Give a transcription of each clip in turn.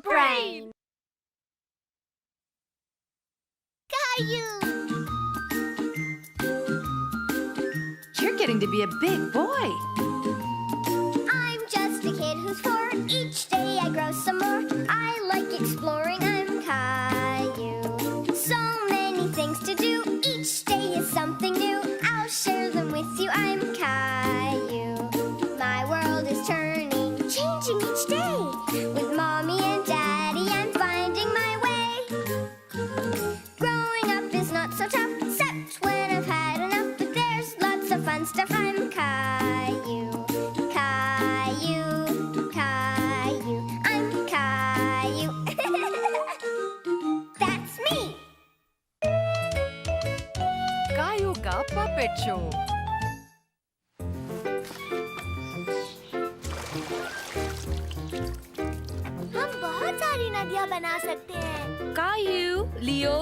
brain. Caillou. You're getting to be a big boy. I'm just a kid who's 4. Each day I grow some more. I like exploring. I'm Caillou. So many things to do. Each day is something new. I'll share them with you. I'm Caillou. My world is turning, changing each day. With Mommy and Daddy, I'm finding my way. Growing up is not so tough, except when I've had enough. But there's lots of fun stuff. I'm Caillou. Caillou, Caillou, I'm Caillou. That's me. Caillou का puppet show. हम बहुत सारी नदियाँ बना सकते हैं। कायू, लियो,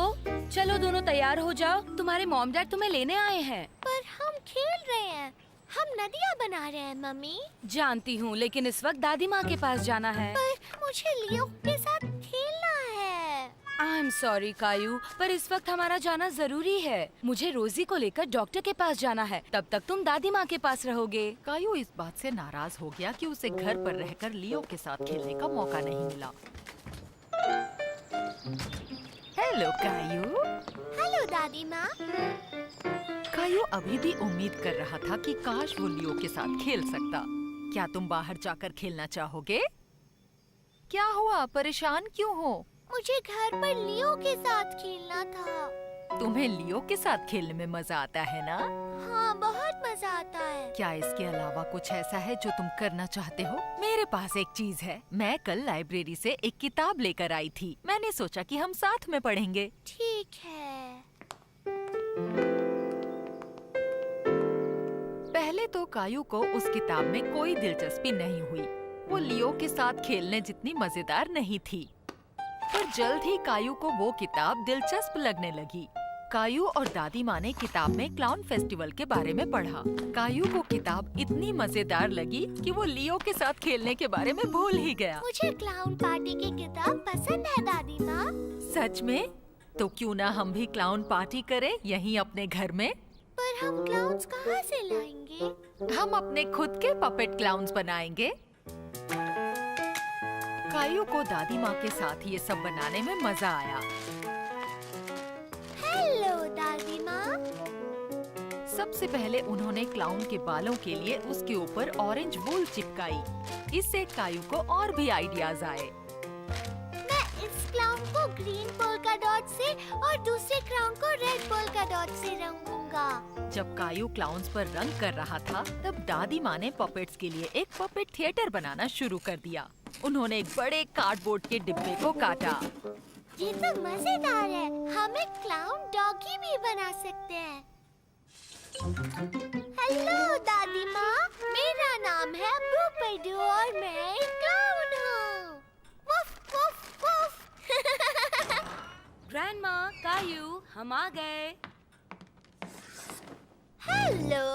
चलो दोनों तैयार हो जाओ। तुम्हारे मॉम डैड तुम्हें लेने आए हैं। पर हम खेल रहे हैं। हम नदियाँ बना रहे हैं मम्मी। जानती हूँ, लेकिन इस वक्त दादी माँ के पास जाना है। पर मुझे लियो के साथ खेलना है। आई एम सॉरी कायू, पर इस वक्त हमारा जाना जरूरी है। मुझे रोजी को लेकर डॉक्टर के पास जाना है। तब तक तुम दादी माँ के पास रहोगे। कायू इस बात से नाराज हो गया कि उसे घर पर रहकर लियो के साथ खेलने का मौका नहीं मिला। हेलो कायू। हेलो दादी माँ। कायू अभी भी उम्मीद कर रहा था कि काश वो लियो के साथ खेल सकता। क्या तुम बाहर जाकर खेलना चाहोगे? क्या हुआ, परेशान क्यों हो? मुझे घर पर लियो के साथ खेलना था। तुम्हें लियो के साथ खेलने में मजा आता है ना? हाँ, बहुत मजा आता है। क्या इसके अलावा कुछ ऐसा है जो तुम करना चाहते हो? मेरे पास एक चीज है। मैं कल लाइब्रेरी से एक किताब लेकर आई थी। मैंने सोचा कि हम साथ में पढ़ेंगे। ठीक है। पहले तो कायू को उस किताब में कोई दिलचस्पी नहीं हुई। वो लियो के साथ खेलने जितनी मजेदार नहीं थी। पर जल्द ही कायू को वो किताब दिलचस्प लगने लगी। कायू और दादी माँ ने किताब में क्लाउन फेस्टिवल के बारे में पढ़ा। कायू को किताब इतनी मजेदार लगी कि वो लियो के साथ खेलने के बारे में भूल ही गया। मुझे क्लाउन पार्टी की किताब पसंद है दादी माँ। सच में? तो क्यों ना हम भी क्लाउन पार्टी करें यहीं अपने घर में? पर हम क्लाउन्स कहाँ से लाएंगे? हम अपने खुद के पपेट क्लाउन्स बनाएंगे। कायू को दादी माँ के साथ ये सब बनाने में मजा आया। हेलो दादी माँ। सबसे पहले उन्होंने क्लाउन के बालों के लिए उसके ऊपर ऑरेंज वूल चिपकाई। इससे कायू को और भी आइडियाज आए। मैं इस क्लाउन को ग्रीन पोल्का डॉट से और दूसरे क्लाउन को रेड पोल्का डॉट से रंगूंगा। जब कायू क्लाउन्स पर रंग कर रहा था, तब दादी माँ ने पपेट्स के लिए एक पपेट थिएटर बनाना शुरू कर दिया। उन्होंने एक बड़े कार्डबोर्ड के डिब्बे को काटा। ये तो मजेदार है। हम एक क्लाउन डॉगी भी बना सकते हैं। हेलो दादी माँ, मेरा नाम है ब्लूपर्डू और मैं एक क्लाउन हूँ। Woof woof woof. ग्रैंडमा, कायू, हम आ गए। हेलो,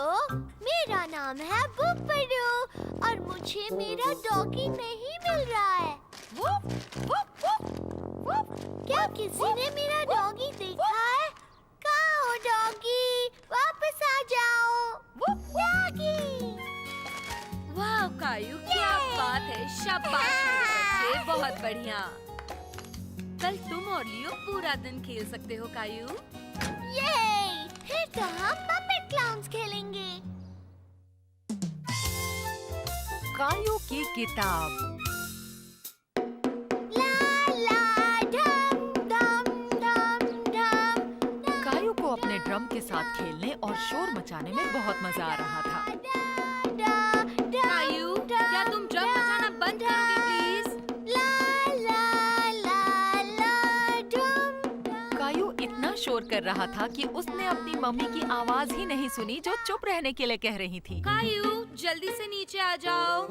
मेरा नाम है ब्लूपर्डू और मुझे मेरा डॉगी नहीं मिल रहा है। Woof woof woof woof. क्या किसी ने मेरा डॉगी देखा है? कहाँ हो डॉगी? वापस आ जाओ। डॉगी। वाह कायू, क्या बात है। शाबाश मेरे बच्चे, बहुत बढ़िया। कल तुम और लियो पूरा दिन खेल सकते हो कायू। ये फिर तो हम पपेट क्लाउन्स खेलेंगे। कायू की किताब। ला ला ढम ढम ढम ढम। कायू को अपने ड्रम के साथ खेलने और शोर मचाने में बहुत मजा आ रहा था। कायू, क्या तुम ड्रम बजाना बंद करोगे प्लीज? ला ला ला ला ढम। कायू इतना शोर कर रहा था कि उसने अपनी मम्मी की आवाज ही नहीं सुनी जो चुप रहने के लिए कह रही थी। कायू, जल्दी से नीचे आ जाओ।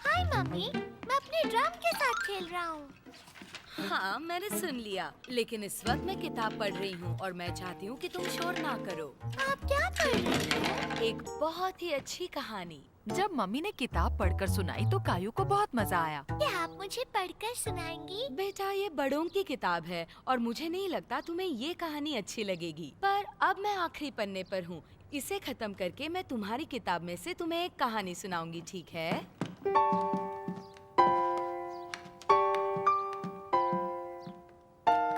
हाय मम्मी, मैं अपने ड्रम के साथ खेल रहा हूँ। हाँ, मैंने सुन लिया, लेकिन इस वक्त मैं किताब पढ़ रही हूँ और मैं चाहती हूँ कि तुम शोर ना करो। आप क्या पढ़ रही हैं? एक बहुत ही अच्छी कहानी। जब मम्मी ने किताब पढ़कर सुनाई तो कायू को बहुत मजा आया। क्या आप मुझे पढ़कर सुनाएंगी? बेटा, ये बड़ों की किताब है और मुझे नहीं लगता तुम्हें ये कहानी अच्छी लगेगी। पर अब मैं आखिरी पन्ने पर हूँ। इसे खत्म करके मैं तुम्हारी किताब में से तुम्हें एक कहानी सुनाऊंगी, ठीक है?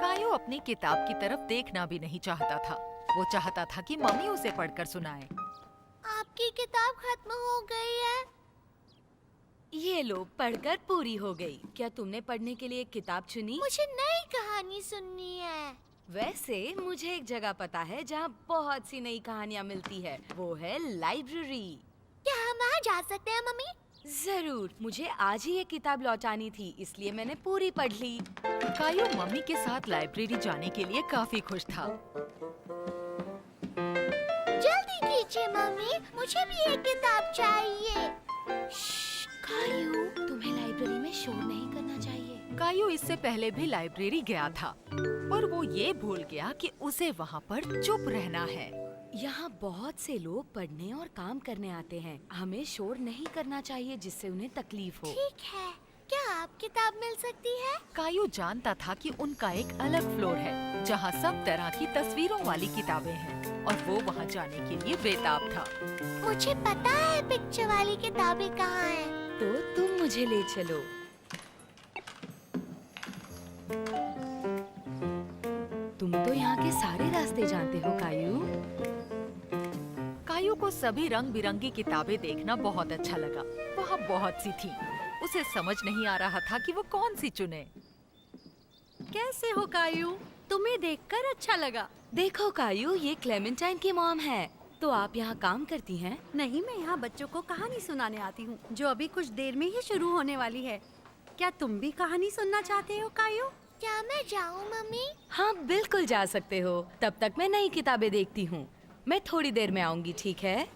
कायू अपनी किताब की तरफ देखना भी नहीं चाहता था। वो चाहता था कि मम्मी उसे पढ़कर सुनाए। आपकी किताब खत्म हो गई है। ये लो, पढ़कर पूरी हो गई। क्या तुमने पढ़ने के लिए एक किताब चुनी? मुझे नई कहानी सुननी है। वैसे मुझे एक जगह पता है जहाँ बहुत सी नई कहानियाँ मिलती है। वो है लाइब्रेरी। क्या हम वहाँ जा सकते हैं मम्मी? जरूर। मुझे आज ही ये किताब लौटानी थी, इसलिए मैंने पूरी पढ़ ली। कायू मम्मी के साथ लाइब्रेरी जाने के लिए काफी खुश था। जल्दी कीजिए मम्मी, मुझे भी एक किताब चाहिए। कायू, तुम्हें लाइब्रेरी में शोर नहीं करना चाहिए। कायू इससे पहले भी लाइब्रेरी गया था, पर वो ये भूल गया कि उसे वहाँ पर चुप रहना है। यहाँ बहुत से लोग पढ़ने और काम करने आते हैं। हमें शोर नहीं करना चाहिए जिससे उन्हें तकलीफ हो। ठीक है, क्या आप किताब मिल सकती है? कायू जानता था कि उनका एक अलग फ्लोर है जहाँ सब तरह की तस्वीरों वाली किताबें हैं और वो वहाँ जाने के लिए बेताब था। मुझे पता है पिक्चर वाली किताबें कहाँ हैं। तो तुम मुझे ले चलो। तुम तो यहाँ के सारे रास्ते जानते हो कायू। कायू को सभी रंग बिरंगी किताबें देखना बहुत अच्छा लगा। वहाँ बहुत सी थी। उसे समझ नहीं आ रहा था कि वो कौन सी चुने। कैसे हो कायू? तुम्हें देखकर अच्छा लगा। देखो कायू, ये क्लेमेंटाइन की मॉम है। तो आप यहाँ काम करती हैं? नहीं, मैं यहाँ बच्चों को कहानी सुनाने आती हूँ, जो अभी कुछ देर में ही शुरू होने वाली है। क्या तुम भी कहानी सुनना चाहते हो कायू? क्या मैं जाऊँ मम्मी? हाँ, बिल्कुल जा सकते हो। तब तक मैं नई किताबें देखती हूँ। मैं थोड़ी देर में आऊंगी, ठीक है?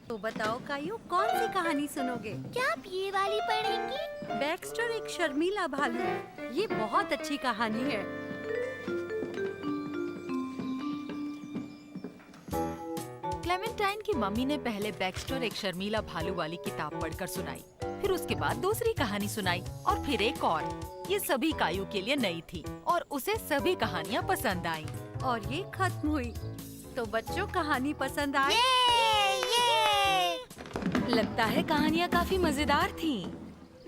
तो बताओ कायू, कौन सी कहानी सुनोगे? क्या आप ये वाली पढ़ेंगी? बैक्स्टर एक शर्मीला भालू है। ये बहुत अच्छी कहानी है। क्लेमेंटाइन की मम्मी ने पहले बैक्स्टर एक शर्मीला भालू वाली किताब पढ़कर सुनाई, फिर उसके बाद दूसरी कहानी सुनाई और फिर एक और। ये सभी कायू के लिए नई थी और उसे सभी कहानियाँ पसंद आईं। और ये खत्म हुई। तो बच्चों, कहानी पसंद आई? लगता है कहानियाँ काफी मजेदार थीं।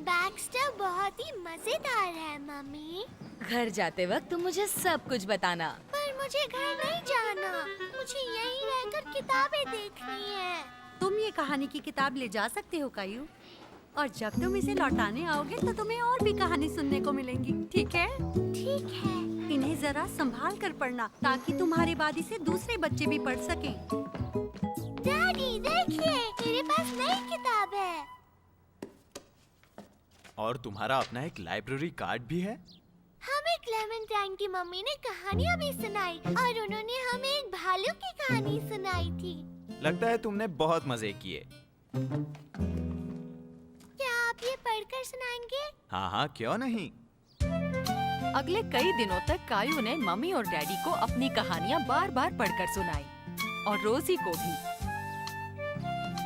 बैक्स्टर बहुत ही मजेदार है मम्मी। घर जाते वक्त तुम मुझे सब कुछ बताना। पर मुझे घर नहीं जाना, मुझे यहीं रहकर किताबें देखनी है। तुम ये कहानी की किताब ले जा सकते हो कायू, और जब तुम इसे लौटाने आओगे तो तुम्हें और भी कहानी सुनने को मिलेंगी, ठीक है? ठीक है। इन्हें जरा संभाल कर पढ़ना, ताकि तुम्हारे बाद इसे दूसरे बच्चे भी पढ़ सकें। डैडी देखिए, मेरे पास नई किताब है। और तुम्हारा अपना एक लाइब्रेरी कार्ड भी है? हमें क्लेमेंटाइन की मम्मी ने कहानियाँ भी सुनाई और उन्होंने हमें एक भालू की कहानी सुनाई थी। लगता है तुमने बहुत मजे किए। क्या आप ये पढ़कर सुनाएंगे? हाँ हाँ, क्यों नहीं। अगले कई दिनों तक कायू ने मम्मी और डैडी को अपनी कहानियाँ बार बार पढ़कर सुनाई और रोजी को भी।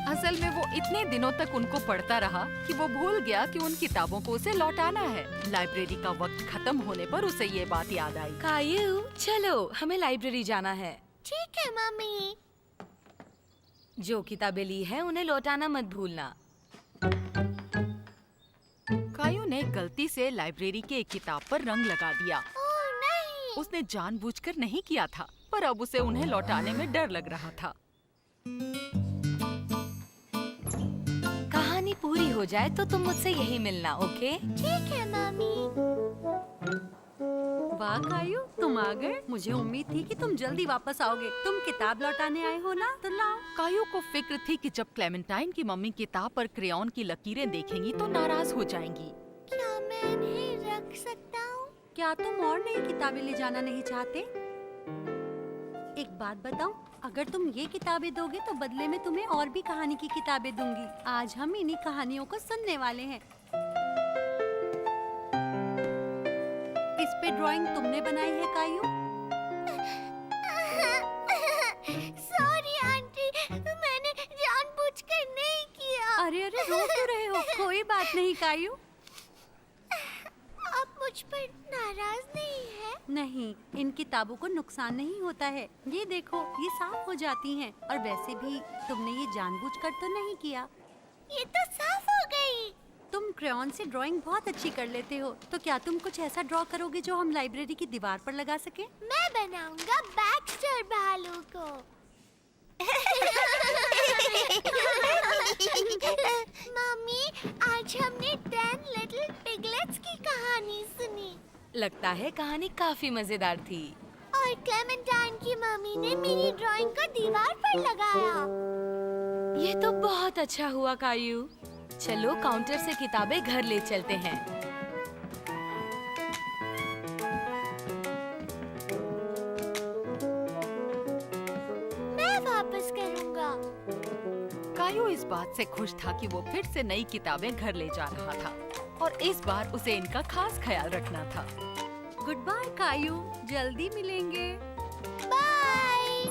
असल में वो इतने दिनों तक उनको पढ़ता रहा कि वो भूल गया कि उन किताबों को उसे लौटाना है। लाइब्रेरी का वक्त खत्म होने पर उसे ये बात याद आई। कायू, चलो, हमें लाइब्रेरी जाना है। ठीक है मम्मी। जो किताबें ली है उन्हें लौटाना मत भूलना। कायू ने गलती से लाइब्रेरी के एक किताब पर रंग लगा दिया। ओह नहीं। उसने जानबूझकर नहीं किया था, पर अब उसे उन्हें लौटाने में डर लग रहा था। कहानी पूरी हो जाए तो तुम मुझसे यही मिलना, ओके? ठीक है मम्मी। वाह कायू, तुम आ गए। मुझे उम्मीद थी कि तुम जल्दी वापस आओगे। तुम किताब लौटाने आए हो ना, तो लाओ। कायू को फिक्र थी कि जब क्लेमेंटाइन की मम्मी किताब पर क्रेयॉन की लकीरें देखेंगी तो नाराज हो जाएंगी। क्या मैं इन्हें रख सकता हूँ? क्या तुम और नई किताबें ले जाना नहीं चाहते? एक बात बताऊं, अगर तुम ये किताबें दोगे तो बदले में तुम्हें और भी कहानी की किताबें दूंगी। आज हम इन्हीं कहानियों को सुनने वाले हैं। इस पे ड्राइंग तुमने बनाई है कायू? सॉरी आंटी, मैंने जानबूझकर नहीं कायू? आप मुझ पर नाराज नहीं है? नहीं, इन किताबों को नुकसान नहीं होता है। ये देखो, ये साफ हो जाती हैं। और वैसे भी तुमने ये जानबूझकर तो नहीं किया। ये तो साफ हो गई। तुम क्रेयॉन से ड्राइंग बहुत अच्छी कर लेते हो, तो क्या तुम कुछ ऐसा ड्रॉ करोगे जो हम लाइब्रेरी की दीवार पर लगा सके? मैं बनाऊंगा बैक्स्टर भालू को। मम्मी, आज हमने 10 लिटिल पिगलेट्स की कहानी सुनी लगता है कहानी काफी मजेदार थी। और क्लेमेंटाइन की मम्मी ने मेरी ड्राइंग को दीवार पर लगाया। ये तो बहुत अच्छा हुआ कायू। चलो काउंटर से किताबें घर ले चलते हैं। मैं वापस करूंगा। कायू इस बात से खुश था कि वो फिर से नई किताबें घर ले जा रहा था और इस बार उसे इनका खास ख्याल रखना था। गुड बाय कायू, जल्दी मिलेंगे। बाय।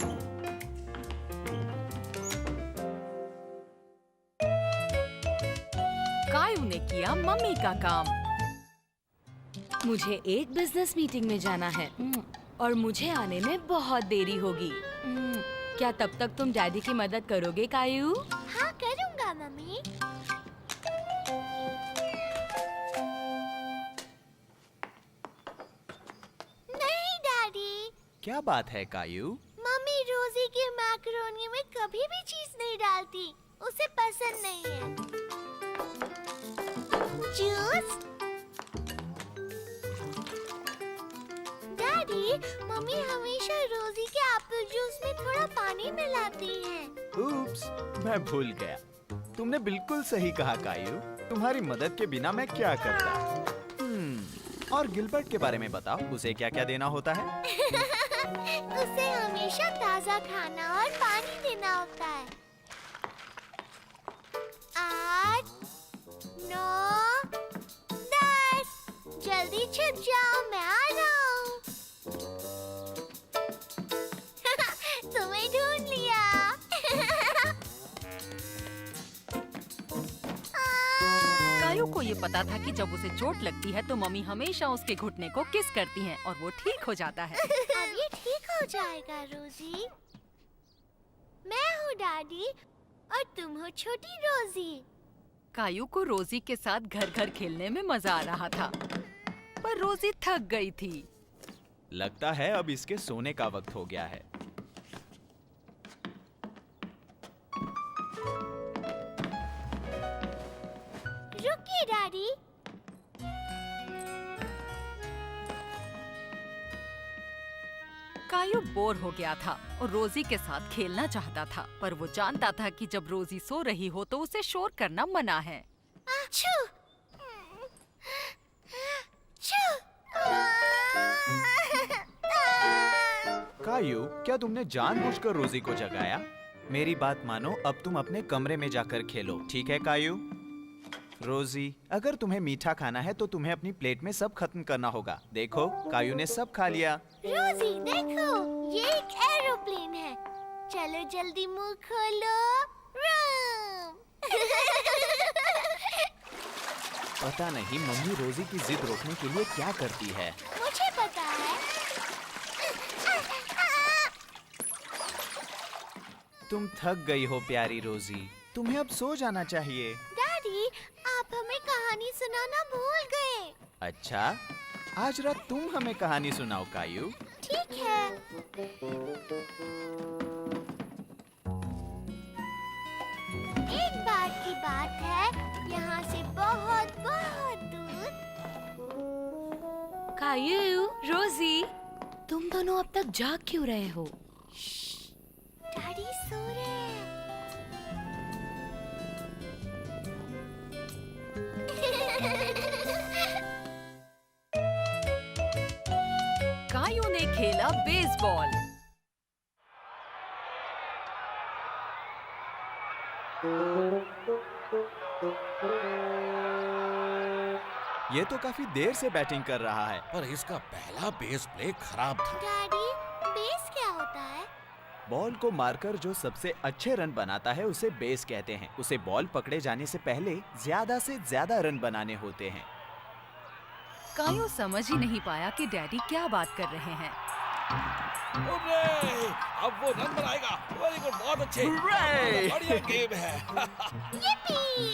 कायू ने किया मम्मी का काम। मुझे एक बिजनेस मीटिंग में जाना है और मुझे आने में बहुत देरी होगी। क्या तब तक तुम डैडी की मदद करोगे कायू? हाँ, करूंगा मम्मी। नहीं डैडी। क्या बात है कायू? मम्मी रोजी की मैकरोनी में कभी भी चीज नहीं डालती। उसे पसंद नहीं है। जूस? डैडी, मम्मी हमेशा रोजी के एप्पल जूस में थोड़ा पानी मिलाती है। उप्स, मैं भूल गया। तुमने बिल्कुल सही कहा कायू। तुम्हारी मदद के बिना मैं क्या करता। और गिलबर्ट के बारे में बताओ, उसे क्या क्या देना होता है? उसे हमेशा ताजा खाना और पानी देना होता है। 8, 9, 10। जल्दी छिप जाओ, मैं आ रहा हूँ। तुम्हें ढूंढ लिया। कायू को ये पता था कि जब उसे चोट लगती है तो मम्मी हमेशा उसके घुटने को किस करती हैं और वो ठीक हो जाता है। अब ये ठीक हो जाएगा रोजी। मैं हूँ डैडी और तुम हो छोटी रोजी। कायू को रोजी के साथ घर घर खेलने में मजा आ रहा था, पर रोजी थक गई थी। लगता है अब इसके सोने का वक्त हो गया है। रुकिए डैडी। कायू बोर हो गया था और रोजी के साथ खेलना चाहता था, पर वो जानता था कि जब रोजी सो रही हो तो उसे शोर करना मना है। आछू! छू! कायू, क्या तुमने जानबूझकर रोजी को जगाया? मेरी बात मानो, अब तुम अपने कमरे में जाकर खेलो, ठीक है कायू? रोजी, अगर तुम्हें मीठा खाना है तो तुम्हें अपनी प्लेट में सब खत्म करना होगा। देखो, कायू ने सब खा लिया। रोजी देखो, ये एक एरोप्लेन है। चलो जल्दी मुंह खोलो। रूम। पता नहीं मम्मी रोजी की जिद रोकने के लिए क्या करती है। मुझे पता है। तुम थक गई हो प्यारी रोजी, तुम्हें अब सो जाना चाहिए। डैडी, आप हमें कहानी सुनाना भूल गए। अच्छा, आज रात तुम हमें कहानी सुनाओ कायू। ठीक है। एक बार की बात है, यहाँ से बहुत बहुत दूर। कायू, रोजी, तुम दोनों अब तक जाग क्यों रहे हो? डैडी सो रहे हैं। कायू ने खेला बेसबॉल। ये तो काफी देर से बैटिंग कर रहा है। पर इसका पहला बेस प्ले खराब था। डैडी, बेस क्या होता है? बॉल को मारकर जो सबसे अच्छे रन बनाता है उसे बेस कहते हैं। उसे बॉल पकड़े जाने से पहले ज्यादा से ज्यादा रन बनाने होते हैं। कायो समझ ही नहीं पाया कि डैडी क्या बात कर रहे हैं। हुर्रे! अब वो रन बनाएगा। वेरी गुड, बहुत अच्छे। हुर्रे! बढ़िया गेम है। yippee!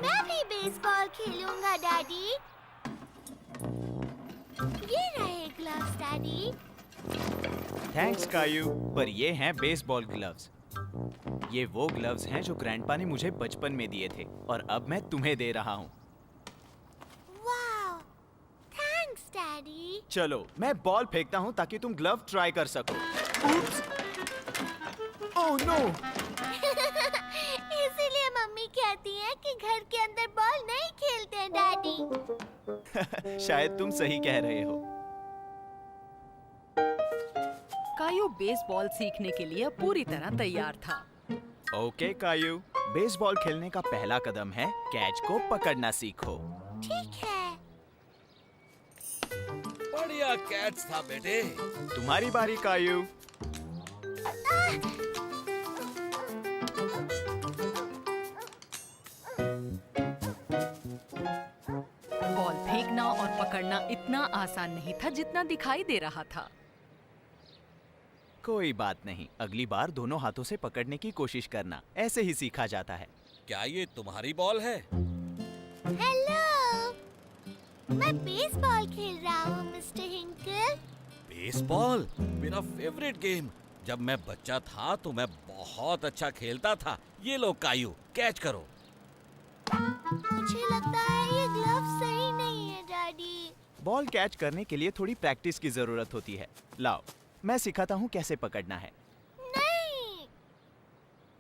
मैं भी बेसबॉल खेलूंगा डैडी। ये रहे ग्लव्स डैडी। थैंक्स कायू, पर ये हैं बेसबॉल ग्लव्स। ये वो ग्लव्स हैं जो ग्रैंडपा ने मुझे बचपन में दिए थे और अब मैं तुम्हें दे रहा हूँ। Wow, thanks daddy. चलो मैं बॉल फेंकता हूँ ताकि तुम ग्लव ट्राई कर सको। Oh no! इसीलिए मम्मी कहती है कि घर के अंदर बॉल नहीं खेलते हैं डैडी। शायद तुम सही कह रहे हो। कायो बेसबॉल सीखने के लिए पूरी तरह तैयार था। ओके कायू, बेसबॉल खेलने का पहला कदम है कैच को पकड़ना सीखो। ठीक है। बढ़िया कैच था बेटे। तुम्हारी बारी कायू। बॉल फेंकना और पकड़ना इतना आसान नहीं था जितना दिखाई दे रहा था। कोई बात नहीं, अगली बार दोनों हाथों से पकड़ने की कोशिश करना। ऐसे ही सीखा जाता है। क्या ये तुम्हारी बॉल है? हेलो, मैं बेसबॉल खेल रहा हूँ मिस्टर हिंकल। बेसबॉल मेरा फेवरेट गेम। जब मैं बच्चा था तो मैं बहुत अच्छा खेलता था। ये लो कायू, कैच करो। मुझे लगता है ये ग्लव सही नहीं है डैडी। बॉल कैच करने के लिए थोड़ी प्रैक्टिस की जरूरत होती है। लाओ, मैं सिखाता हूँ कैसे पकड़ना है। नहीं।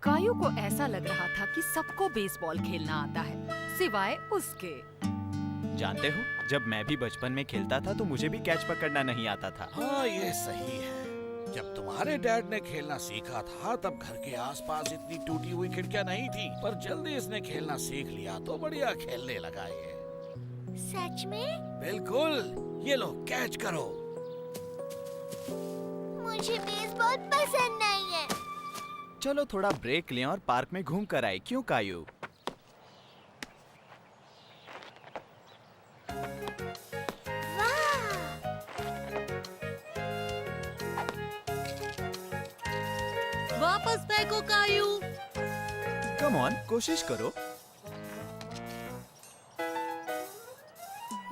कायो को ऐसा लग रहा था कि सबको बेसबॉल खेलना आता है सिवाय उसके। जानते हो, जब मैं भी बचपन में खेलता था तो मुझे भी कैच पकड़ना नहीं आता था। हाँ, ये सही है। जब तुम्हारे डैड ने खेलना सीखा था तब घर के आसपास इतनी टूटी हुई खिड़कियां नहीं थी, पर जल्दी इसने खेलना सीख लिया तो बढ़िया खेलने लगा ये। सच में? बिल्कुल। ये लो, कैच करो। मुझे बेसबॉल पसंद नहीं है। चलो थोड़ा ब्रेक लें और पार्क में घूम कर आए। क्यों कायू? वाह! वापस फेंको कायू। कम ऑन, कोशिश करो।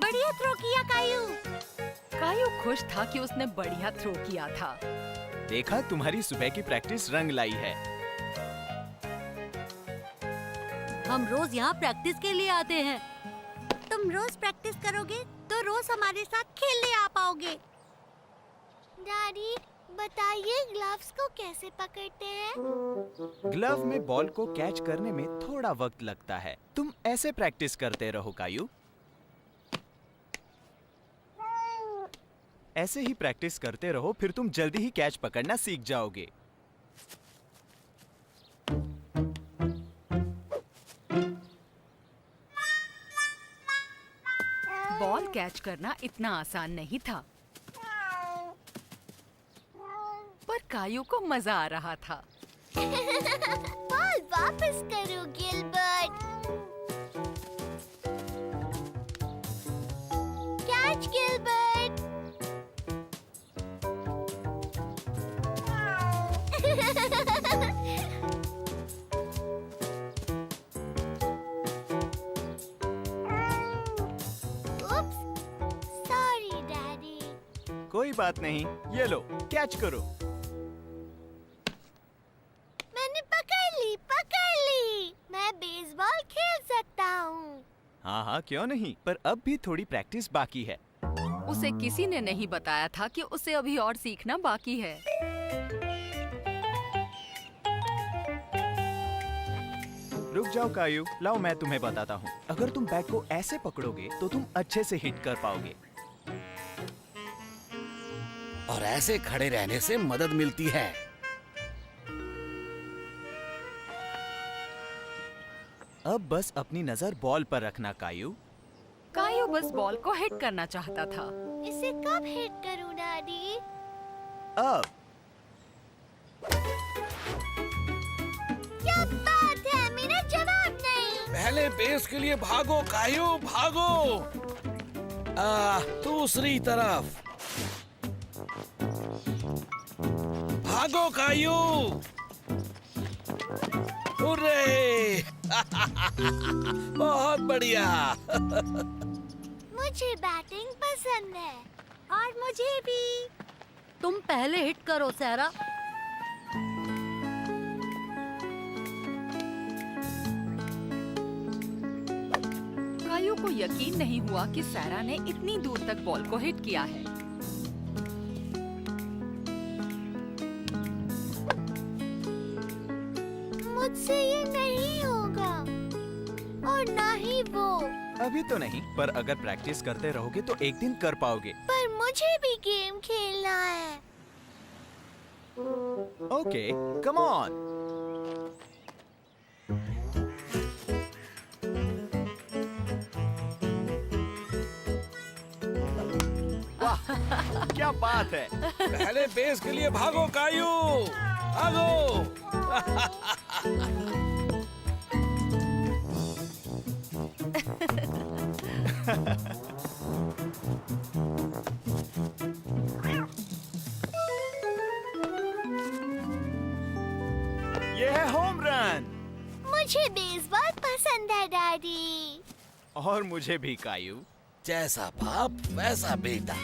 बढ़िया थ्रो किया कायू। कायो खुश था कि उसने बढ़िया थ्रो किया था। देखा, तुम्हारी सुबह की प्रैक्टिस रंग लाई है। हम रोज यहाँ प्रैक्टिस के लिए आते हैं। तुम रोज प्रैक्टिस करोगे तो रोज हमारे साथ खेलने आ पाओगे। डैडी, बताइए ग्लव्स को कैसे पकड़ते हैं? ग्लव में बॉल को कैच करने में थोड़ा वक्त लगता है। तुम ऐसे प्रैक्टिस करते रहो कायू। ऐसे ही प्रैक्टिस करते रहो, फिर तुम जल्दी ही कैच पकड़ना सीख जाओगे। बॉल कैच करना इतना आसान नहीं था, पर कायो को मजा आ रहा था। बॉल वापस करो Gilbert. Catch Gilbert. Oops, sorry daddy. कोई बात नहीं, ये लो, कैच करो। मैंने पकड़ ली। मैं बेसबॉल खेल सकता हूँ। हाँ हाँ, क्यों नहीं, पर अब भी थोड़ी प्रैक्टिस बाकी है। उसे किसी ने नहीं बताया था कि उसे अभी और सीखना बाकी है। रुक जाओ कायू, लाओ मैं तुम्हें बताता हूँ। अगर तुम बैट को ऐसे पकड़ोगे तो तुम अच्छे से हिट कर पाओगे। और ऐसे खड़े रहने से मदद मिलती है। अब बस अपनी नजर बॉल पर रखना कायू। कायो बस बॉल को हिट करना चाहता था। इसे कब हिट करूँ डैडी? अब पहले बेस के लिए भागो कायू, भागो। दूसरी तरफ भागो कायू। हुर्रे! बहुत बढ़िया। मुझे बैटिंग पसंद है। और मुझे भी। तुम पहले हिट करो सारा। कायू को यकीन नहीं हुआ कि सारा ने इतनी दूर तक बॉल को हिट किया है। मुझसे ये नहीं होगा और ना ही वो। अभी तो नहीं, पर अगर प्रैक्टिस करते रहोगे तो एक दिन कर पाओगे। पर मुझे भी गेम खेलना है। Okay, come on. वाह, क्या बात है। पहले बेस के लिए भागो कायू, भागो। ये है होम रन। मुझे बेसबॉल पसंद है डैडी। और मुझे भी कायू। जैसा बाप वैसा बेटा।